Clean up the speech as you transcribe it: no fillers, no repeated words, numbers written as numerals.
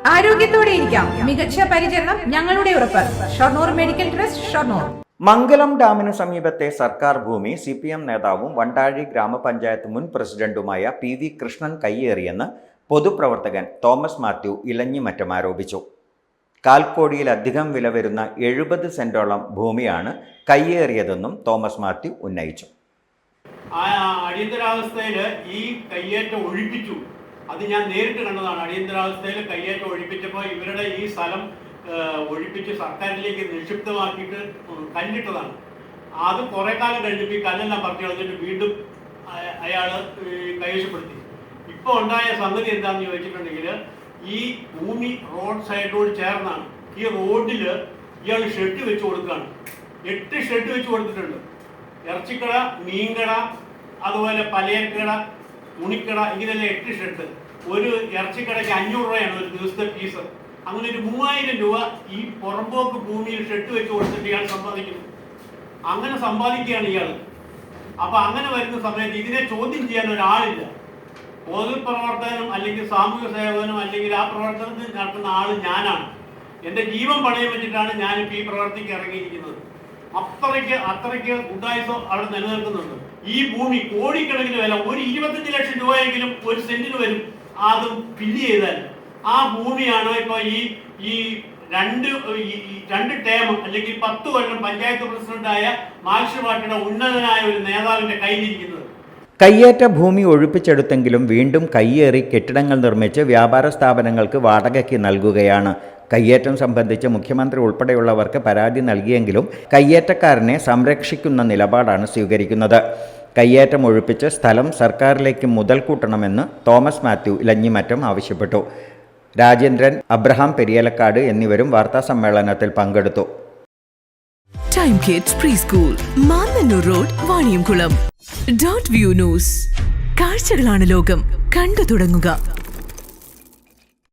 ആരോഗ്യത്തോടെ ഇരിക്കാം. മികച്ച പരിചരണം ഞങ്ങളുടെ ഉറപ്പ്. Shoranur medical trust, Shoranur. മംഗലം ഡാമിന് സമീപത്തെ സർക്കാർ ഭൂമി CPM നേതാവും വണ്ടാഴി ഗ്രാമപഞ്ചായത്ത് മുൻ പ്രസിഡന്റുമായ PV കൃഷ്ണൻ കയ്യേറിയെന്ന് പൊതുപ്രവർത്തകൻ തോമസ് മാത്യു ഇലഞ്ഞിമറ്റം ആരോപിച്ചു. കാൽക്കോടിയിലധികം വില വരുന്ന 70 സെന്റോളം ഭൂമിയാണ് കയ്യേറിയതെന്നും തോമസ് മാത്യു ഉന്നയിച്ചു. അടിയന്തരാവസ്ഥയിൽ ഈ കയ്യേറ്റം ഒഴിപ്പിച്ചു. അത് ഞാൻ നേരിട്ട് കണ്ടതാണ്. അടിയന്തരാവസ്ഥയിൽ കയ്യേറ്റം ഒഴിപ്പിച്ചപ്പോൾ ഇവരുടെ ഈ സ്ഥലം ഒഴിപ്പിച്ച് സർക്കാരിലേക്ക് നിക്ഷിപ്തമാക്കിയിട്ട് കല്ലിട്ടതാണ്. അത് കുറെ കാലം കഴിഞ്ഞപ്പോൾ ഈ കല്ലെല്ലാം പറിച്ചു കളഞ്ഞിട്ട് വീണ്ടും അയാൾ കൈവശപ്പെടുത്തി. ഇപ്പോൾ ഉണ്ടായ സംഗതി എന്താണെന്ന് ചോദിച്ചിട്ടുണ്ടെങ്കിൽ ഈ ഭൂമി റോഡ് സൈഡിനോട് ചേർന്നാണ്. ഈ റോഡിൽ ഇയാൾ ഷെഡ് വെച്ച് കൊടുക്കുകയാണ്. 8 ഷെഡ് വെച്ച് കൊടുത്തിട്ടുണ്ട്. ഇറച്ചിക്കട, മീൻകട, അതുപോലെ പലചരക്കട, തുണിക്കട, ഇങ്ങനെയുള്ള 8 ഷെഡ്. ഒരു ഇറച്ചിക്കടയ്ക്ക് 500 രൂപയാണ് ഒരു ദിവസത്തെ ഫീസ്. അങ്ങനെ ഒരു 3000 രൂപ ഈ പുറമ്പോക്ക് ഭൂമിയിൽ ഷെഡ് വെച്ച് കൊടുത്തിട്ട് ഇയാൾ സമ്പാദിക്കുന്നു. അങ്ങനെ സമ്പാദിക്കുകയാണ് ഇയാൾ. അപ്പൊ അങ്ങനെ വരുന്ന സമയത്ത് ഇതിനെ ചോദ്യം ചെയ്യാൻ ഒരാളില്ല. പൊതുപ്രവർത്തകനും അല്ലെങ്കിൽ സാമൂഹ്യ സേവകനും അല്ലെങ്കിൽ ആ പ്രവർത്തനത്തിൽ നടത്തുന്ന ആള് ഞാനാണ്. എൻ്റെ ജീവൻ പണയം വെച്ചിട്ടാണ് ഞാനിപ്പോൾ ഈ പ്രവർത്തിക്ക് ഇറങ്ങിയിരിക്കുന്നത്. അത്രയ്ക്ക് ഗുണ്ടായുസം അവിടെ നിലനിൽക്കുന്നുണ്ട്. ഈ ഭൂമി കോടിക്കണക്കിന് വില, ഒരു 25 ലക്ഷം രൂപയെങ്കിലും ഒരു സെന്റിന് വരും. അതും ഫില്ല് ചെയ്താൽ ആ ഭൂമിയാണ് ഇപ്പൊ ഈ രണ്ട് ടേം അല്ലെങ്കിൽ 10 കൊല്ലം പഞ്ചായത്ത് പ്രസിഡന്റായ മാർക്സിസ്റ്റ് പാർട്ടിയുടെ ഉന്നതനായ ഒരു നേതാവിന്റെ കയ്യിലിരിക്കുന്നത്. കയ്യേറ്റ ഭൂമി ഒഴിപ്പിച്ചെടുത്തെങ്കിലും വീണ്ടും കയ്യേറി കെട്ടിടങ്ങൾ നിർമ്മിച്ച് വ്യാപാര സ്ഥാപനങ്ങൾക്ക് വാടകയ്ക്ക് നൽകുകയാണ്. കയ്യേറ്റം സംബന്ധിച്ച് മുഖ്യമന്ത്രി ഉൾപ്പെടെയുള്ളവർക്ക് പരാതി നൽകിയെങ്കിലും കയ്യേറ്റക്കാരനെ സംരക്ഷിക്കുന്ന നിലപാടാണ് സ്വീകരിക്കുന്നത്. കയ്യേറ്റം ഒഴിപ്പിച്ച് സ്ഥലം സർക്കാരിലേക്ക് മുതൽക്കൂട്ടണമെന്ന് തോമസ് മാത്യു ഇലഞ്ഞിമറ്റം ആവശ്യപ്പെട്ടു. രാജേന്ദ്രൻ, അബ്രഹാം പെരിയലക്കാട് എന്നിവരും വാർത്താസമ്മേളനത്തിൽ പങ്കെടുത്തു. Time kids pre school, Mannannur road, Vaniyamkulam. .View news. കാഴ്ചകളാണ് ലോകം. കണ്ടു തുടങ്ങുക.